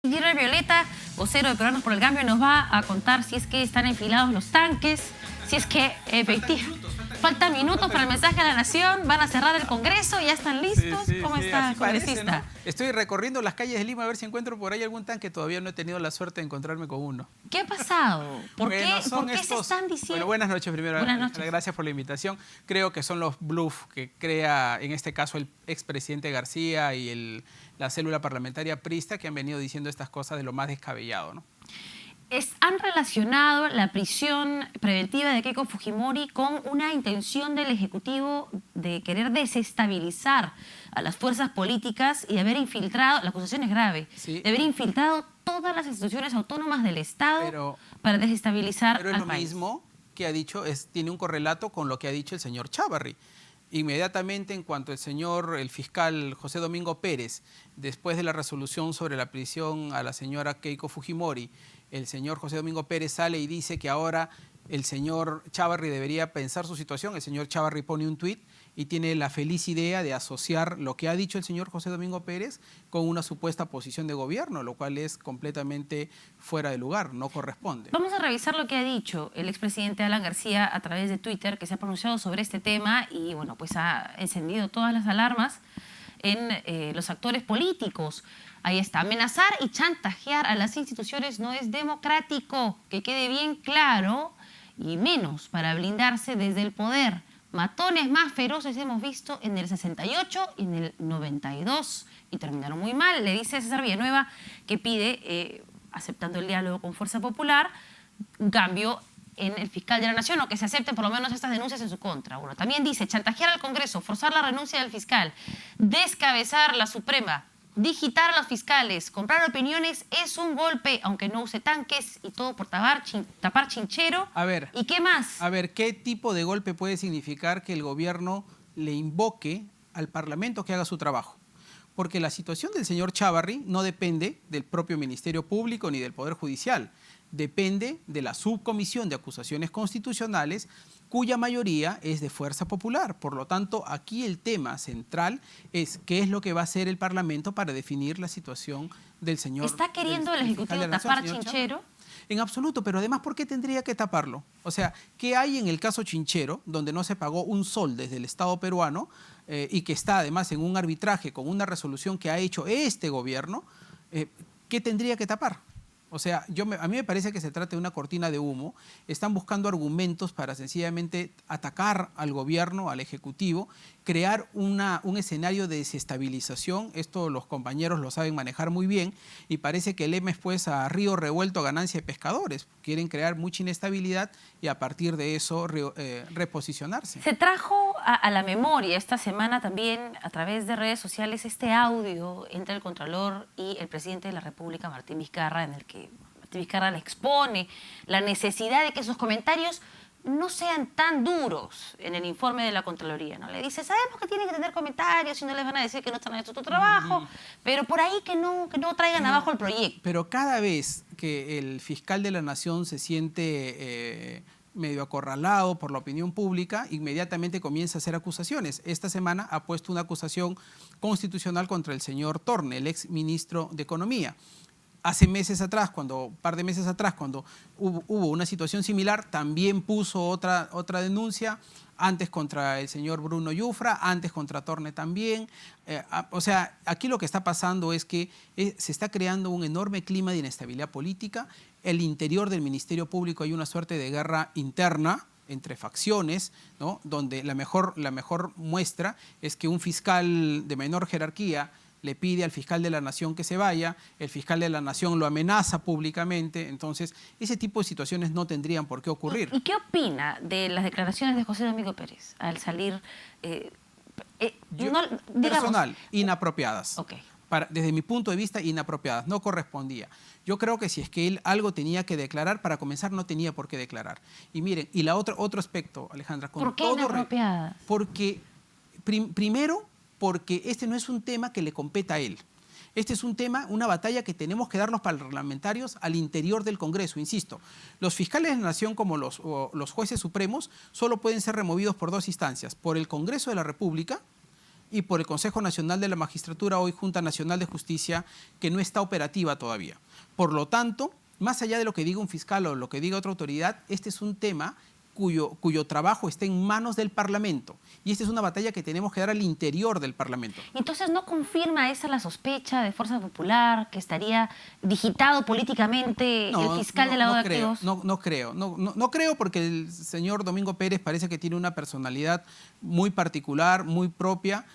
Guillermo Violeta, vocero de Peruanos por el Cambio, nos va a contar si es que están enfilados los tanques, si es que efectivamente faltan minutos para el mensaje a la nación, van a cerrar el Congreso, ya están listos. ¿Cómo está, congresista? Parece, ¿no? Estoy recorriendo las calles de Lima a ver si encuentro por ahí algún tanque. Todavía no he tenido la suerte de encontrarme con uno. ¿Qué ha pasado? ¿Por qué se están diciendo? Bueno, buenas noches primero. Buenas noches. Gracias por la invitación. Creo que son los bluffs que crea, en este caso, el expresidente García y la célula parlamentaria prista, que han venido diciendo estas cosas de lo más descabellado, ¿no? Han relacionado la prisión preventiva de Keiko Fujimori con una intención del Ejecutivo de querer desestabilizar a las fuerzas políticas y de haber infiltrado, la acusación es grave, sí, de haber infiltrado todas las instituciones autónomas del Estado para desestabilizar al país. Pero es lo mismo que ha dicho, tiene un correlato con lo que ha dicho el señor Chávarri. Inmediatamente, en cuanto el fiscal José Domingo Pérez, después de la resolución sobre la prisión a la señora Keiko Fujimori, el señor José Domingo Pérez sale y dice que ahora el señor Chávarri debería pensar su situación. El señor Chávarri pone un tuit y tiene la feliz idea de asociar lo que ha dicho el señor José Domingo Pérez con una supuesta posición de gobierno, lo cual es completamente fuera de lugar, no corresponde. Vamos a revisar lo que ha dicho el expresidente Alan García a través de Twitter, que se ha pronunciado sobre este tema y bueno, pues ha encendido todas las alarmas en los actores políticos. Ahí está, amenazar y chantajear a las instituciones no es democrático, que quede bien claro, y menos para blindarse desde el poder. Matones más feroces hemos visto en el 68 y en el 92 y terminaron muy mal. Le dice César Villanueva que pide, aceptando el diálogo con Fuerza Popular, un cambio en el fiscal de la Nación o que se acepten por lo menos estas denuncias en su contra. Bueno, también dice chantajear al Congreso, forzar la renuncia del fiscal, descabezar la Suprema, digitar a los fiscales, comprar opiniones es un golpe, aunque no use tanques y todo por tapar chinchero. A ver, ¿y qué más? A ver, ¿qué tipo de golpe puede significar que el gobierno le invoque al Parlamento que haga su trabajo? Porque la situación del señor Chávarri no depende del propio Ministerio Público ni del Poder Judicial. Depende de la Subcomisión de Acusaciones Constitucionales, cuya mayoría es de Fuerza Popular. Por lo tanto, aquí el tema central es qué es lo que va a hacer el Parlamento para definir la situación del señor. ¿Está queriendo el Ejecutivo tapar chinchero? En absoluto, pero además, ¿por qué tendría que taparlo? O sea, ¿qué hay en el caso Chinchero, donde no se pagó un sol desde el Estado peruano y que está además en un arbitraje con una resolución que ha hecho este gobierno? ¿Qué tendría que tapar? O sea, a mí me parece que se trata de una cortina de humo. Están buscando argumentos para sencillamente atacar al gobierno, al Ejecutivo, crear un escenario de desestabilización. Esto los compañeros lo saben manejar muy bien y parece que el lema es pues a río revuelto ganancia de pescadores. Quieren crear mucha inestabilidad y a partir de eso reposicionarse. Se trajo a la memoria esta semana también a través de redes sociales este audio entre el Contralor y el presidente de la República, Martín Vizcarra, en el que Martín Vizcarra le expone la necesidad de que sus comentarios no sean tan duros en el informe de la Contraloría, ¿no? Le dice, sabemos que tienen que tener comentarios y no les van a decir que no están haciendo tu trabajo, pero por ahí que no traigan abajo el proyecto. Pero cada vez que el fiscal de la Nación se siente medio acorralado por la opinión pública, inmediatamente comienza a hacer acusaciones. Esta semana ha puesto una acusación constitucional contra el señor Torne, el ex ministro de Economía. Hace un par de meses atrás, cuando hubo una situación similar, también puso otra denuncia, antes contra el señor Bruno Yufra, antes contra Torne también. O sea, aquí lo que está pasando es que se está creando un enorme clima de inestabilidad política. El interior del Ministerio Público hay una suerte de guerra interna entre facciones, ¿no? Donde la mejor muestra es que un fiscal de menor jerarquía le pide al fiscal de la Nación que se vaya, el fiscal de la Nación lo amenaza públicamente, entonces ese tipo de situaciones no tendrían por qué ocurrir. ¿Y qué opina de las declaraciones de José Domingo Pérez al salir? Personal, inapropiadas. Okay. Desde mi punto de vista, inapropiadas, no correspondía. Yo creo que si es que él algo tenía que declarar, para comenzar no tenía por qué declarar. Y miren, y otro aspecto, Alejandra, con ¿por qué inapropiadas? Porque, primero, porque este no es un tema que le competa a él. Este es un tema, una batalla que tenemos que dar los parlamentarios al interior del Congreso. Insisto, los fiscales de la Nación como los jueces supremos solo pueden ser removidos por dos instancias, por el Congreso de la República y por el Consejo Nacional de la Magistratura, hoy Junta Nacional de Justicia, que no está operativa todavía. Por lo tanto, más allá de lo que diga un fiscal o lo que diga otra autoridad, este es un tema cuyo trabajo está en manos del Parlamento. Y esta es una batalla que tenemos que dar al interior del Parlamento. Entonces, ¿no confirma esa la sospecha de Fuerza Popular, que estaría digitado políticamente el fiscal de lavado de activos? No creo porque el señor Domingo Pérez parece que tiene una personalidad muy particular, muy propia.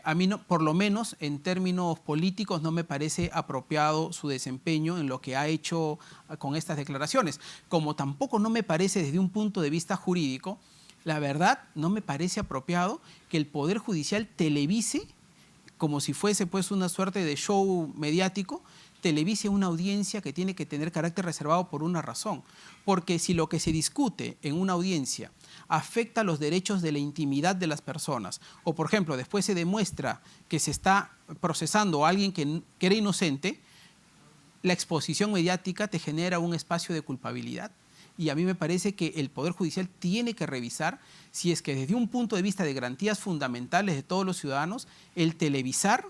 A mí, por lo menos en términos políticos, no me parece apropiado su desempeño en lo que ha hecho con estas declaraciones. Como tampoco no me parece desde un punto de vista jurídico, la verdad no me parece apropiado que el Poder Judicial televise, como si fuese pues una suerte de show mediático, televise una audiencia que tiene que tener carácter reservado por una razón. Porque si lo que se discute en una audiencia afecta los derechos de la intimidad de las personas, o por ejemplo, después se demuestra que se está procesando a alguien que era inocente, la exposición mediática te genera un espacio de culpabilidad. Y a mí me parece que el Poder Judicial tiene que revisar si es que desde un punto de vista de garantías fundamentales de todos los ciudadanos, el televisar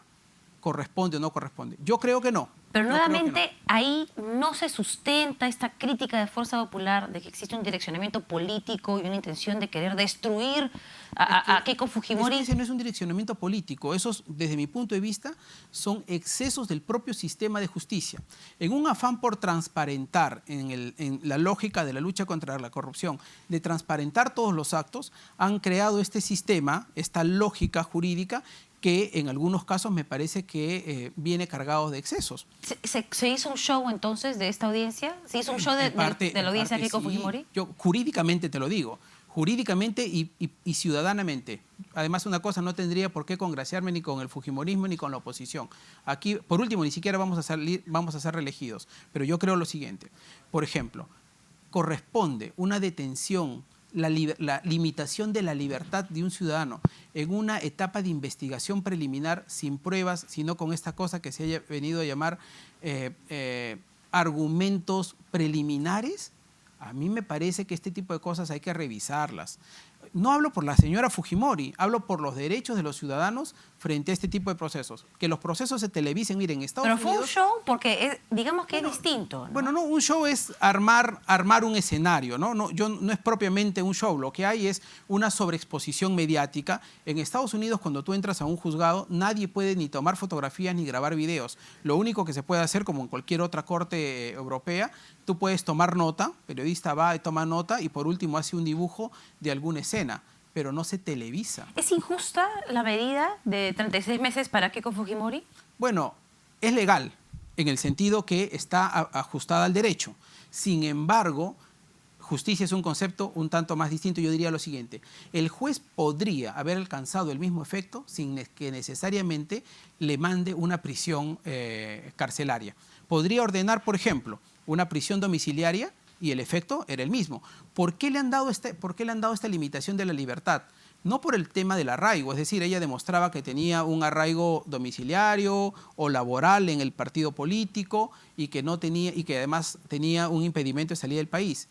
corresponde o no corresponde. Yo creo que no. Pero nuevamente ahí no se sustenta esta crítica de Fuerza Popular de que existe un direccionamiento político y una intención de querer destruir a Keiko Fujimori. Ese no es un direccionamiento político. Esos, desde mi punto de vista, son excesos del propio sistema de justicia. En un afán por transparentar, en la lógica de la lucha contra la corrupción, de transparentar todos los actos, han creado este sistema, esta lógica jurídica, que en algunos casos me parece que viene cargado de excesos. ¿Se hizo un show entonces de esta audiencia? ¿Se hizo un show de la audiencia de Keiko Fujimori? Yo jurídicamente te lo digo, jurídicamente y ciudadanamente. Además, una cosa, no tendría por qué congraciarme ni con el fujimorismo ni con la oposición. Aquí, por último, ni siquiera vamos a ser reelegidos. Pero yo creo lo siguiente. Por ejemplo, corresponde una detención, la limitación de la libertad de un ciudadano en una etapa de investigación preliminar sin pruebas, sino con esta cosa que se haya venido a llamar argumentos preliminares. A mí me parece que este tipo de cosas hay que revisarlas. No hablo por la señora Fujimori, hablo por los derechos de los ciudadanos frente a este tipo de procesos. Que los procesos se televisen, miren, en Estados Unidos... Pero fue un show porque digamos que es distinto, ¿no? Bueno, no, un show es armar un escenario, ¿no? No es propiamente un show, lo que hay es una sobreexposición mediática. En Estados Unidos, cuando tú entras a un juzgado, nadie puede ni tomar fotografías ni grabar videos. Lo único que se puede hacer, como en cualquier otra corte europea, tú puedes tomar nota, periodista va y toma nota y por último hace un dibujo de alguna escena, pero no se televisa. ¿Es injusta la medida de 36 meses para Keiko Fujimori? Bueno, es legal en el sentido que está ajustada al derecho. Sin embargo, justicia es un concepto un tanto más distinto. Yo diría lo siguiente: el juez podría haber alcanzado el mismo efecto sin que necesariamente le mande una prisión carcelaria. Podría ordenar, por ejemplo, una prisión domiciliaria y el efecto era el mismo. ¿Por qué le han dado esta limitación de la libertad? No por el tema del arraigo, es decir, ella demostraba que tenía un arraigo domiciliario o laboral en el partido político y que además tenía un impedimento de salir del país.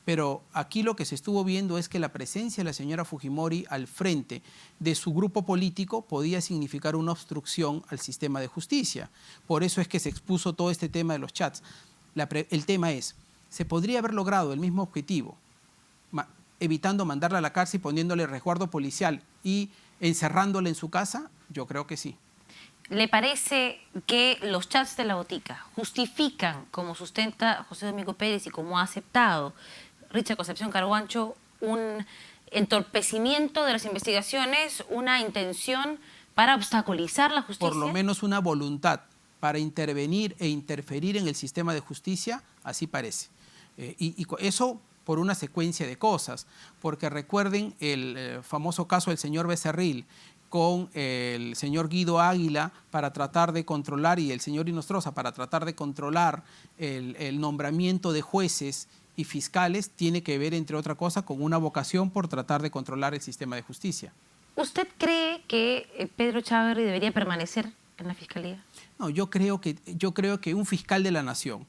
Pero aquí lo que se estuvo viendo es que la presencia de la señora Fujimori al frente de su grupo político podía significar una obstrucción al sistema de justicia. Por eso es que se expuso todo este tema de los chats. El tema es, ¿se podría haber logrado el mismo objetivo evitando mandarla a la cárcel, poniéndole resguardo policial y encerrándola en su casa? Yo creo que sí. ¿Le parece que los chats de la botica justifican, como sustenta José Domingo Pérez y como ha aceptado Richard Concepción Carhuancho, un entorpecimiento de las investigaciones, una intención para obstaculizar la justicia? Por lo menos una voluntad para intervenir e interferir en el sistema de justicia, así parece. Y eso por una secuencia de cosas, porque recuerden el famoso caso del señor Becerril con el señor Guido Águila para tratar de controlar, y el señor Inostroza para tratar de controlar el nombramiento de jueces y fiscales, tiene que ver, entre otra cosa, con una vocación por tratar de controlar el sistema de justicia. ¿Usted cree que Pedro Chávarri debería permanecer en la Fiscalía? No, yo creo que un fiscal de la nación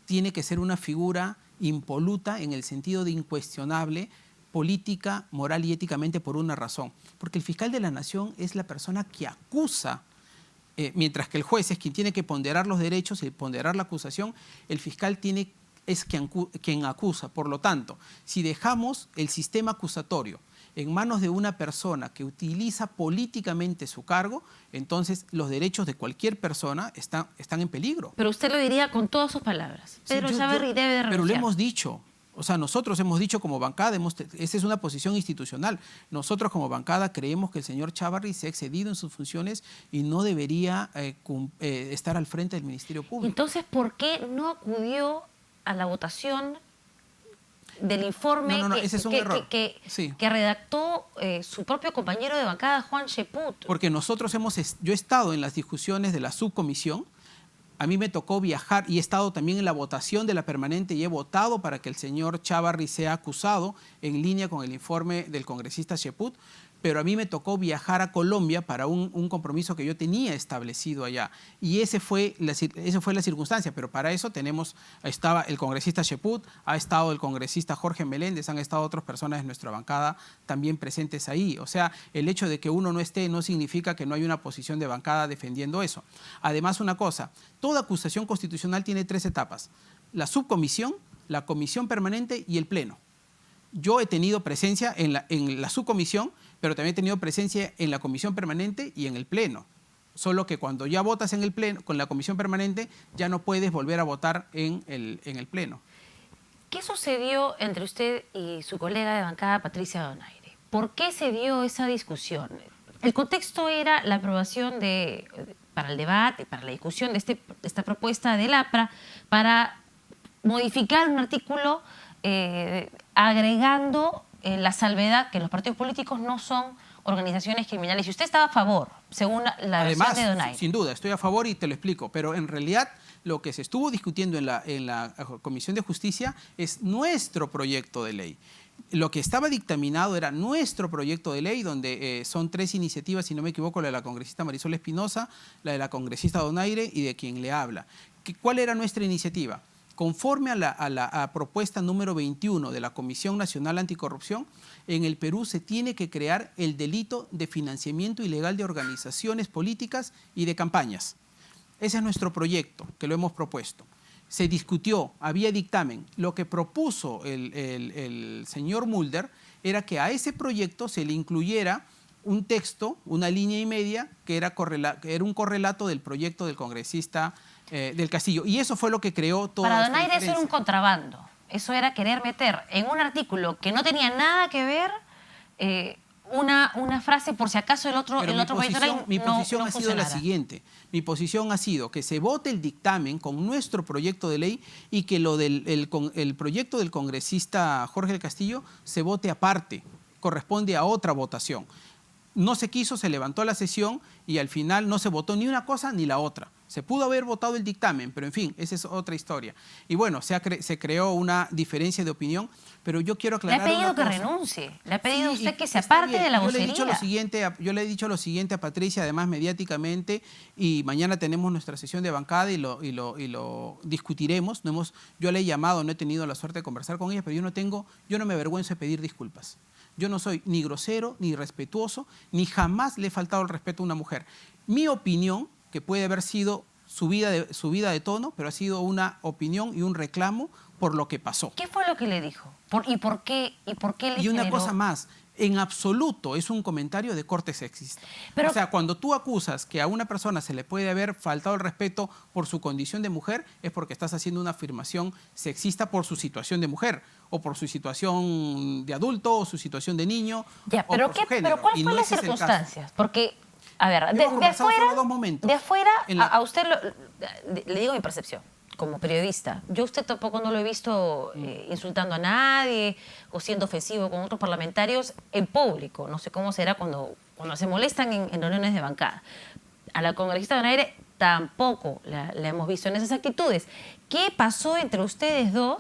tiene que ser una figura impoluta en el sentido de incuestionable, política, moral y éticamente por una razón. Porque el fiscal de la Nación es la persona que acusa, mientras que el juez es quien tiene que ponderar los derechos y ponderar la acusación, el fiscal es quien acusa. Por lo tanto, si dejamos el sistema acusatorio en manos de una persona que utiliza políticamente su cargo, entonces los derechos de cualquier persona están en peligro. Pero usted lo diría con todas sus palabras. Pedro Chávarri debe de renunciar. Pero lo hemos dicho. O sea, nosotros hemos dicho como bancada, esa es una posición institucional. Nosotros como bancada creemos que el señor Chávarri se ha excedido en sus funciones y no debería estar al frente del Ministerio Público. Entonces, ¿por qué no acudió a la votación del informe que redactó su propio compañero de bancada, Juan Cheput? Porque nosotros yo he estado en las discusiones de la subcomisión. A mí me tocó viajar y he estado también en la votación de la permanente y he votado para que el señor Chávarri sea acusado en línea con el informe del congresista Cheput, pero a mí me tocó viajar a Colombia para un compromiso que yo tenía establecido allá. Y esa fue la circunstancia, pero para eso estaba el congresista Cheput, ha estado el congresista Jorge Meléndez, han estado otras personas de nuestra bancada también presentes ahí. O sea, el hecho de que uno no esté no significa que no hay una posición de bancada defendiendo eso. Además, una cosa, toda acusación constitucional tiene 3 etapas: la subcomisión, la comisión permanente y el pleno. Yo he tenido presencia en la subcomisión, pero también he tenido presencia en la comisión permanente y en el pleno. Solo que cuando ya votas en el pleno, con la comisión permanente, ya no puedes volver a votar en el pleno. ¿Qué sucedió entre usted y su colega de bancada, Patricia Donaire? ¿Por qué se dio esa discusión? El contexto era la aprobación para el debate, para la discusión de esta propuesta del APRA para modificar un artículo agregando la salvedad que los partidos políticos no son organizaciones criminales. Y usted estaba a favor, según la versión de Donaire. Además, sin duda, estoy a favor y te lo explico, pero en realidad lo que se estuvo discutiendo en la Comisión de Justicia es nuestro proyecto de ley. Lo que estaba dictaminado era nuestro proyecto de ley, donde son 3 iniciativas, si no me equivoco, la de la congresista Marisol Espinosa, la de la congresista Donaire y de quien le habla. ¿Cuál era nuestra iniciativa? Conforme a la propuesta número 21 de la Comisión Nacional Anticorrupción, en el Perú se tiene que crear el delito de financiamiento ilegal de organizaciones políticas y de campañas. Ese es nuestro proyecto, que lo hemos propuesto. Se discutió, había dictamen. Lo que propuso el señor Mulder era que a ese proyecto se le incluyera un texto, una línea y media, que era un correlato del proyecto del congresista del Castillo. Y eso fue lo que creó toda Para Donaire eso era un contrabando. Eso era querer meter en un artículo que no tenía nada que ver una frase por si acaso el otro mi posición ha sido la siguiente. Mi posición ha sido que se vote el dictamen con nuestro proyecto de ley y que el proyecto del congresista Jorge del Castillo se vote aparte, corresponde a otra votación. No se quiso, se levantó la sesión y al final no se votó ni una cosa ni la otra. Se pudo haber votado el dictamen, pero en fin, esa es otra historia. Y bueno, se creó una diferencia de opinión, pero yo quiero aclarar una cosa. Le ha pedido que renuncie, le ha pedido a usted que se aparte de la vocería. Yo le he dicho lo siguiente a Patricia, además mediáticamente, y mañana tenemos nuestra sesión de bancada y lo discutiremos. Yo le he llamado, no he tenido la suerte de conversar con ella, pero yo no me avergüenzo de pedir disculpas. Yo no soy ni grosero, ni irrespetuoso, ni jamás le he faltado el respeto a una mujer. Mi opinión, que puede haber sido subida de tono, pero ha sido una opinión y un reclamo por lo que pasó. ¿Qué fue lo que le dijo? ¿Y por qué le generó? Y una cosa más, en absoluto es un comentario de corte sexista. Pero, o sea, cuando tú acusas que a una persona se le puede haber faltado el respeto por su condición de mujer, es porque estás haciendo una afirmación sexista por su situación de mujer, o por su situación de adulto, o su situación de niño, ya, pero o por su género. ¿Pero cuáles fueron las circunstancias? Porque, a ver, de afuera a usted le digo mi percepción. Como periodista, yo a usted tampoco no lo he visto insultando a nadie o siendo ofensivo con otros parlamentarios en público. No sé cómo será cuando se molestan en reuniones de bancada. A la congresista Donaire tampoco la hemos visto en esas actitudes. ¿Qué pasó entre ustedes dos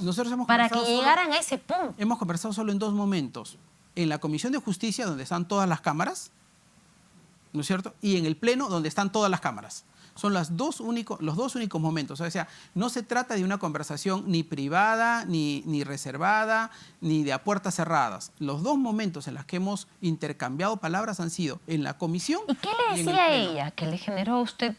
para que llegaran a ese punto? Hemos conversado solo en 2 momentos. En la Comisión de Justicia, donde están todas las cámaras, ¿no es cierto? Y en el Pleno, donde están todas las cámaras. Son los dos únicos momentos. O sea, no se trata de una conversación ni privada, ni reservada, ni de a puertas cerradas. Los dos momentos en los que hemos intercambiado palabras han sido en la comisión. ¿Y qué le decía a ella que le generó a usted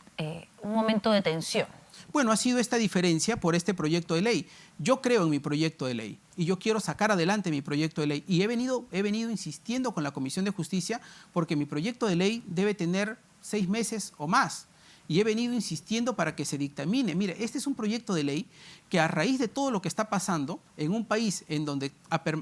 un momento de tensión? Bueno, ha sido esta diferencia por este proyecto de ley. Yo creo en mi proyecto de ley y yo quiero sacar adelante mi proyecto de ley. Y he venido insistiendo con la Comisión de Justicia porque mi proyecto de ley debe tener 6 meses o más. Y he venido insistiendo para que se dictamine. Mire, este es un proyecto de ley que a raíz de todo lo que está pasando en un país en donde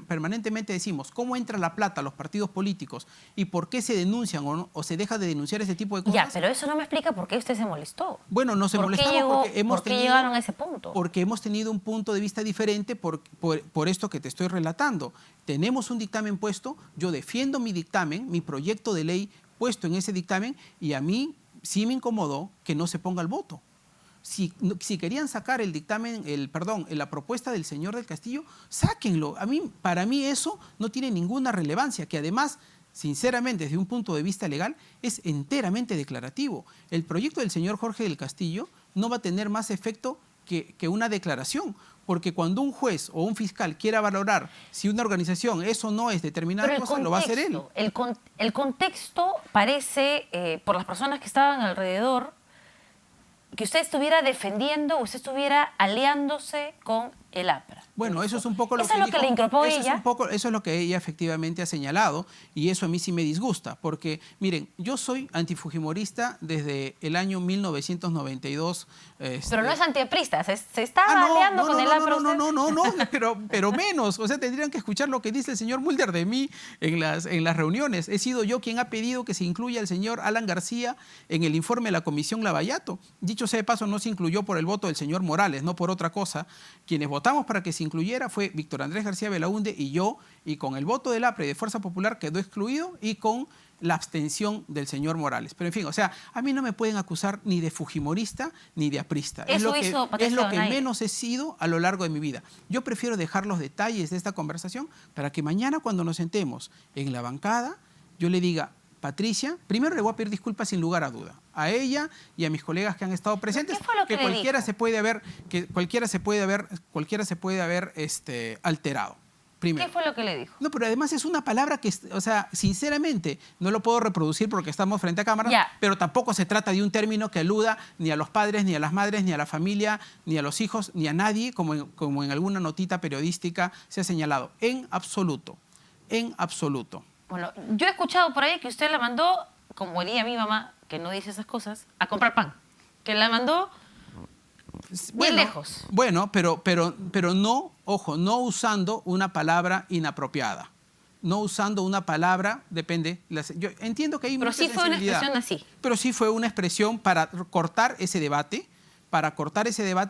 permanentemente decimos cómo entra la plata a los partidos políticos y por qué se denuncian o se deja de denunciar ese tipo de cosas. Ya, pero eso no me explica por qué usted se molestó. Bueno, no se molestamos porque llegaron a ese punto. Porque hemos tenido un punto de vista diferente por esto que te estoy relatando. Tenemos un dictamen puesto, yo defiendo mi dictamen, mi proyecto de ley puesto en ese dictamen y a mí sí me incomodó que no se ponga el voto. Si querían sacar el dictamen, la propuesta del señor del Castillo, sáquenlo. Para mí eso no tiene ninguna relevancia, que además, sinceramente, desde un punto de vista legal, es enteramente declarativo. El proyecto del señor Jorge del Castillo no va a tener más efecto que una declaración, porque cuando un juez o un fiscal quiera valorar si una organización eso no es determinada cosa, lo va a hacer él. El contexto parece, por las personas que estaban alrededor, que usted estuviera defendiendo, usted estuviera aliándose con el APRA. Bueno, eso es un poco lo que dijo. ¿Eso es lo que le increpó ella? Eso es lo que ella efectivamente ha señalado y eso a mí sí me disgusta porque, miren, yo soy antifujimorista desde el año 1992. Pero no es antiaprista, se estaba aliando con el APRA. No, pero menos. O sea, tendrían que escuchar lo que dice el señor Mulder de mí en las reuniones. He sido yo quien ha pedido que se incluya al señor Alan García en el informe de la Comisión Lavallato. Dicho sea de paso, no se incluyó por el voto del señor Morales, no por otra cosa. Quienes votamos para que se incluyera fue Víctor Andrés García Belaúnde y yo, y con el voto del APRA y de Fuerza Popular quedó excluido y con la abstención del señor Morales. Pero en fin, o sea, a mí no me pueden acusar ni de fujimorista ni de aprista. Es lo que menos he sido a lo largo de mi vida. Yo prefiero dejar los detalles de esta conversación para que mañana cuando nos sentemos en la bancada, yo le diga, Patricia, primero le voy a pedir disculpas sin lugar a duda a ella y a mis colegas que han estado presentes, que cualquiera se puede haber alterado. Primero. ¿Qué fue lo que le dijo? No, pero además es una palabra que, o sea, sinceramente, no lo puedo reproducir porque estamos frente a cámara, pero tampoco se trata de un término que aluda ni a los padres, ni a las madres, ni a la familia, ni a los hijos, ni a nadie, como en alguna notita periodística se ha señalado. En absoluto. En absoluto. Bueno, yo he escuchado por ahí que usted la mandó, como diría mi mamá, que no dice esas cosas, a comprar pan. Que la mandó bien lejos. Bueno, pero no, ojo, no usando una palabra inapropiada. No usando una palabra, depende. Yo entiendo que hay mucha sensibilidad. Pero sí fue una expresión así. Pero sí fue una expresión para cortar ese debate,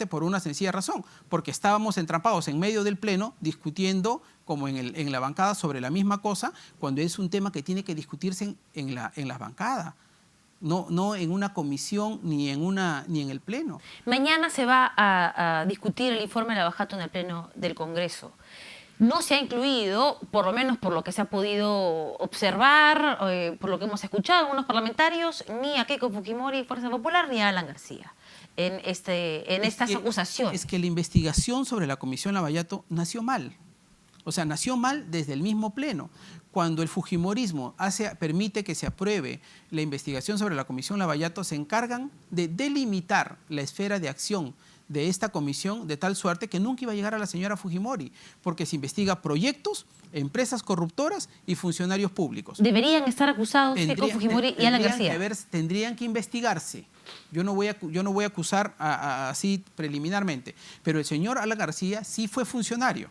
por una sencilla razón, porque estábamos entrampados en medio del pleno discutiendo, como en la bancada, sobre la misma cosa, cuando es un tema que tiene que discutirse en la bancada. No en una comisión ni en el pleno. Mañana se va a discutir el informe de Lavallato en el pleno del Congreso. No se ha incluido, por lo menos por lo que se ha podido observar, por lo que hemos escuchado en algunos parlamentarios, ni a Keiko Fujimori, Fuerza Popular, ni a Alan García en estas acusaciones. Es que la investigación sobre la Comisión Lavallato nació mal. O sea, nació mal desde el mismo pleno. Cuando el fujimorismo permite que se apruebe la investigación sobre la Comisión Lavallato, se encargan de delimitar la esfera de acción de esta comisión de tal suerte que nunca iba a llegar a la señora Fujimori, porque se investiga proyectos, empresas corruptoras y funcionarios públicos. ¿Deberían estar acusados Keiko Fujimori y Alan García? Tendrían que investigarse. Yo no voy a acusar así preliminarmente, pero el señor Alan García sí fue funcionario.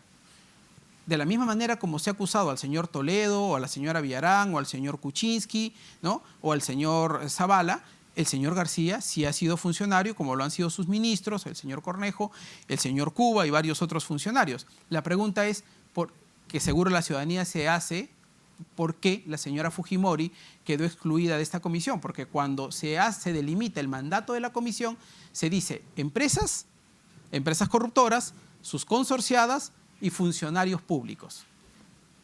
De la misma manera como se ha acusado al señor Toledo, o a la señora Villarán, o al señor Kuczynski, ¿no? O al señor Zavala, el señor García sí ha sido funcionario, como lo han sido sus ministros, el señor Cornejo, el señor Cuba y varios otros funcionarios. La pregunta es, que seguro la ciudadanía se hace, ¿por qué la señora Fujimori quedó excluida de esta comisión? Porque cuando se delimita el mandato de la comisión, se dice empresas corruptoras, sus consorciadas y funcionarios públicos.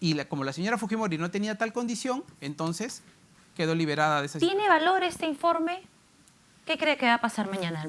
Y como la señora Fujimori no tenía tal condición, entonces quedó liberada de esa situación. ¿Tiene valor este informe? ¿Qué cree que va a pasar mañana?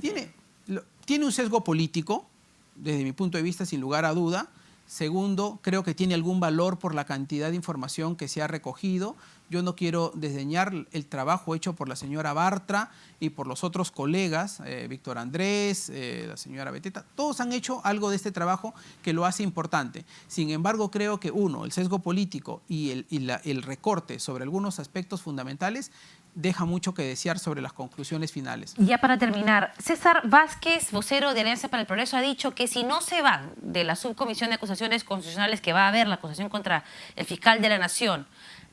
Tiene un sesgo político, desde mi punto de vista, sin lugar a duda. Segundo, creo que tiene algún valor por la cantidad de información que se ha recogido. Yo no quiero desdeñar el trabajo hecho por la señora Bartra y por los otros colegas, Víctor Andrés, la señora Beteta. Todos han hecho algo de este trabajo que lo hace importante. Sin embargo, creo que el sesgo político y el recorte sobre algunos aspectos fundamentales deja mucho que desear sobre las conclusiones finales. Ya para terminar, César Vázquez, vocero de Alianza para el Progreso, ha dicho que si no se van de la subcomisión de acusaciones constitucionales que va a haber, la acusación contra el fiscal de la Nación,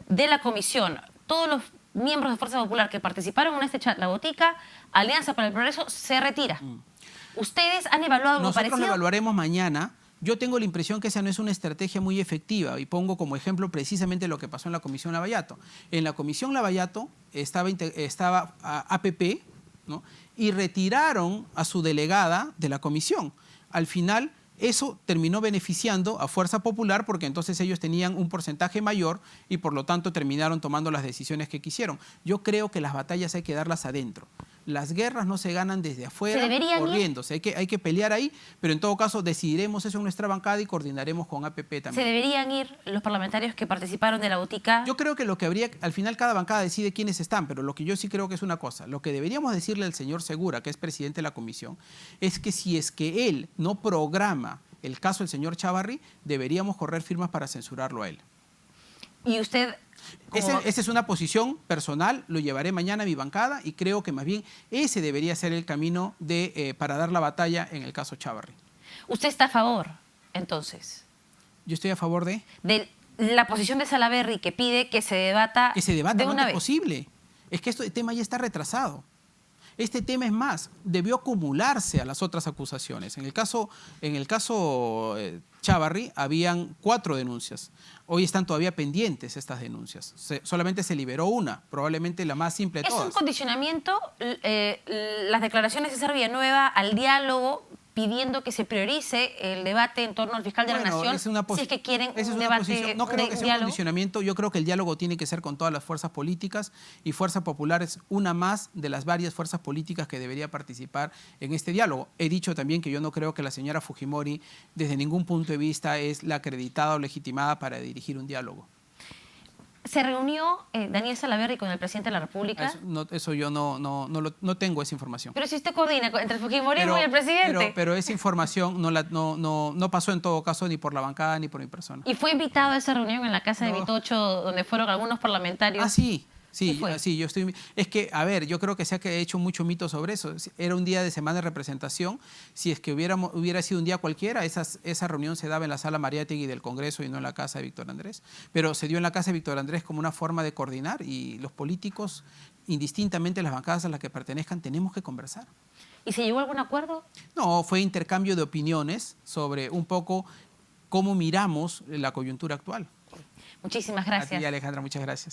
de la comisión, todos los miembros de Fuerza Popular que participaron en este chat, la botica, Alianza para el Progreso se retira. ¿Ustedes han evaluado algo parecido? Nosotros lo evaluaremos mañana. Yo tengo la impresión que esa no es una estrategia muy efectiva y pongo como ejemplo precisamente lo que pasó en la Comisión Lavallato. En la Comisión Lavallato estaba APP, ¿no? Y retiraron a su delegada de la comisión. Al final, eso terminó beneficiando a Fuerza Popular porque entonces ellos tenían un porcentaje mayor y por lo tanto terminaron tomando las decisiones que quisieron. Yo creo que las batallas hay que darlas adentro. Las guerras no se ganan desde afuera corriéndose. Hay que pelear ahí, pero en todo caso decidiremos eso en nuestra bancada y coordinaremos con APP también. ¿Se deberían ir los parlamentarios que participaron de la botica? Yo creo que lo que habría, al final cada bancada decide quiénes están, pero lo que yo sí creo que es una cosa, lo que deberíamos decirle al señor Segura, que es presidente de la comisión, es que si es que él no programa el caso del señor Chávarri, deberíamos correr firmas para censurarlo a él. ¿Y usted...? Esa es una posición personal, lo llevaré mañana a mi bancada y creo que más bien ese debería ser el camino para dar la batalla en el caso Chávarri. ¿Usted está a favor, entonces? Yo estoy a favor de la posición de Salaverry que pide que se debata de una vez. Es posible. Es que este tema ya está retrasado. Este tema, es más, debió acumularse a las otras acusaciones. En el caso Chávarri habían 4 denuncias. Hoy están todavía pendientes estas denuncias. Solamente se liberó una, probablemente la más simple de todas. ¿Es un condicionamiento las declaraciones de César Villanueva al diálogo pidiendo que se priorice el debate en torno al fiscal de la Nación, si es que quieren un debate, no creo que sea un diálogo? condicionamiento. Yo creo que el diálogo tiene que ser con todas las fuerzas políticas y Fuerza Popular es una más de las varias fuerzas políticas que debería participar en este diálogo. He dicho también que yo no creo que la señora Fujimori desde ningún punto de vista es la acreditada o legitimada para dirigir un diálogo. ¿Se reunió Daniel Salaverry con el presidente de la República? Eso yo no tengo esa información. Pero si usted coordina entre el Fujimorismo y el presidente. Pero esa información no pasó en todo caso ni por la bancada ni por mi persona. ¿Y fue invitado a esa reunión en la casa de Vitocho donde fueron algunos parlamentarios? Ah, sí. Sí, yo estoy... Es que, a ver, yo creo que se ha hecho mucho mito sobre eso. Era un día de semana de representación. Si es que hubiera sido un día cualquiera, esa reunión se daba en la sala Mariátegui del Congreso y no en la casa de Víctor Andrés. Pero se dio en la casa de Víctor Andrés como una forma de coordinar y los políticos, indistintamente las bancadas a las que pertenezcan, tenemos que conversar. ¿Y se llegó a algún acuerdo? No, fue intercambio de opiniones sobre un poco cómo miramos la coyuntura actual. Muchísimas gracias. A ti, Alejandra, muchas gracias.